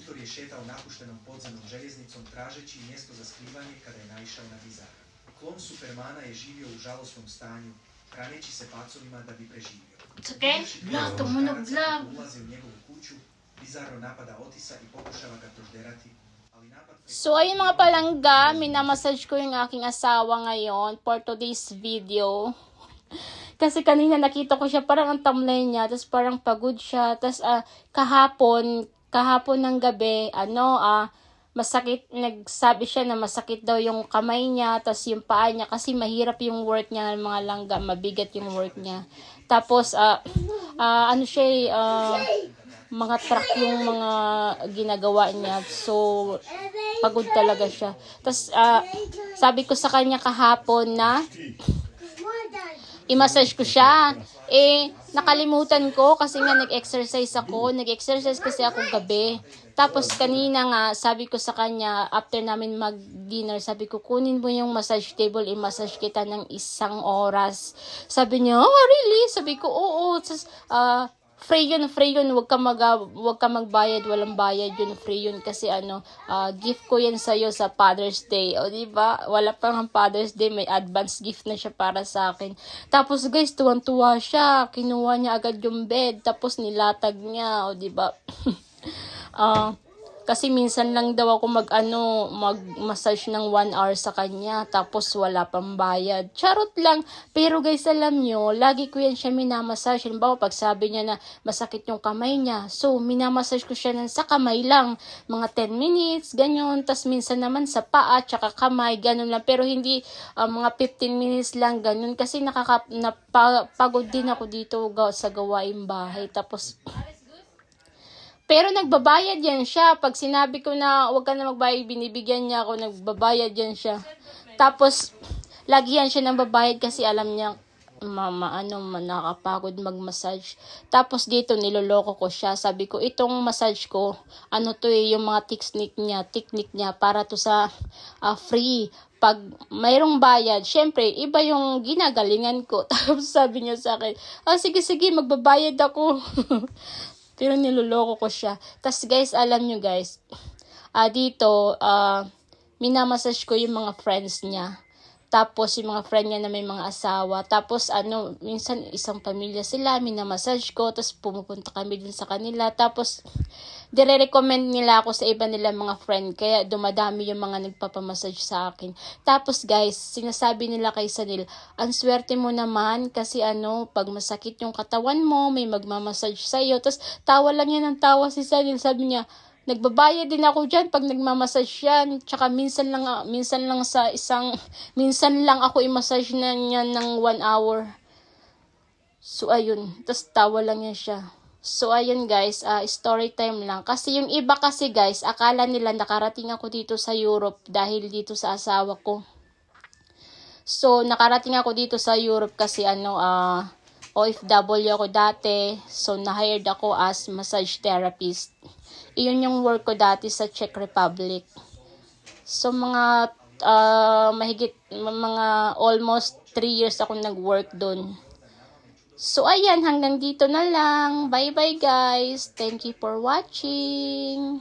Luthor je šetao napuštenom podzemnom željeznicom tražeći mjesto za skrivanje kada je naišao na Bizara. Klon Supermana je živio u žalosnom stanju, hraneći se pacovima da bi preživio. Ulazi u njegovu kuću, Bizarro napada Otisa i pokušava ga prožderati. So, ayun mga palangga, minamassage ko yung aking asawa ngayon for today's video. Kasi kanina nakita ko siya, parang ang tamlay niya, tapos parang pagod siya. Tapos kahapon ng gabi, masakit, nagsabi siya na masakit daw yung kamay niya, tapos yung paa niya, kasi mahirap yung work niya, mga langga, mabigat yung work niya. Tapos, mga truck yung mga ginagawa niya. So, pagod talaga siya. Tapos, sabi ko sa kanya kahapon na i-massage ko siya. Nakalimutan ko kasi nga nag-exercise ako. Nag-exercise kasi ako gabi. Tapos, kanina nga, sabi ko sa kanya, after namin mag-dinner, sabi ko, kunin mo yung massage table, i-massage kita ng 1 oras. Sabi niya, oh, really? Sabi ko, oo. Tapos, free yun, wag ka magbayad, walang bayad yun, free yun kasi gift ko yan sa'yo sa Father's Day, o diba, wala pang Father's Day, may advance gift na siya para sa akin. Tapos guys, tuwan-tuwa siya, kinuha niya agad yung bed, tapos nilatag niya, o diba. Kasi minsan lang daw ako mag-massage ng 1 hour sa kanya, tapos wala pang bayad. Charot lang. Pero guys, alam nyo, lagi ko yan siya minamassage. Halimbawa, pag sabi niya na masakit yung kamay niya, so minamassage ko siya sa kamay lang. Mga 10 minutes, ganyan. Tapos minsan naman sa paa, tsaka kamay, ganun lang. Pero hindi mga 15 minutes lang, ganun. Kasi napagod din ako dito sa gawaing bahay. Tapos, pero nagbabayad yan siya. Pag sinabi ko na huwag ka na magbayad, binibigyan niya ako, nagbabayad yan siya. Tapos, lagi yan siya nang babayad kasi alam niya, nakakapagod mag-massage. Tapos dito, niloloko ko siya. Sabi ko, itong massage ko, yung mga technique niya para to sa free. Pag mayroong bayad, syempre, iba yung ginagalingan ko. Tapos sabi niya sa akin, sige, magbabayad ako. Pero niloloko ko siya. Tapos guys, alam nyo guys, dito, minamassage ko yung mga friends niya. Tapos yung mga friend niya na may mga asawa. Tapos minsan isang pamilya sila, minamassage ko. Tapos pumupunta kami din sa kanila. Tapos dire-recommend nila ako sa iba nila mga friend. Kaya dumadami yung mga nagpapamassage sa akin. Tapos guys, sinasabi nila kay Sanil, ang swerte mo naman kasi pag masakit yung katawan mo, may magmamassage sa'yo. Tapos tawa lang yan ng tawa si Sanil. Sabi niya, nagbabayad din ako dyan pag nagmamassage yan. Tsaka minsan lang ako i-massage na niya ng 1 hour. So ayun, tapos tawa lang yan siya. So ayun guys, story time lang. Kasi yung iba kasi guys, akala nila nakarating ako dito sa Europe dahil dito sa asawa ko. So nakarating ako dito sa Europe kasi OFW ako dati. So na-hired ako as massage therapist. Iyon yung work ko dati sa Czech Republic. So mga almost 3 years ako nag-work doon. So ayan, hanggang dito na lang. Bye bye guys. Thank you for watching.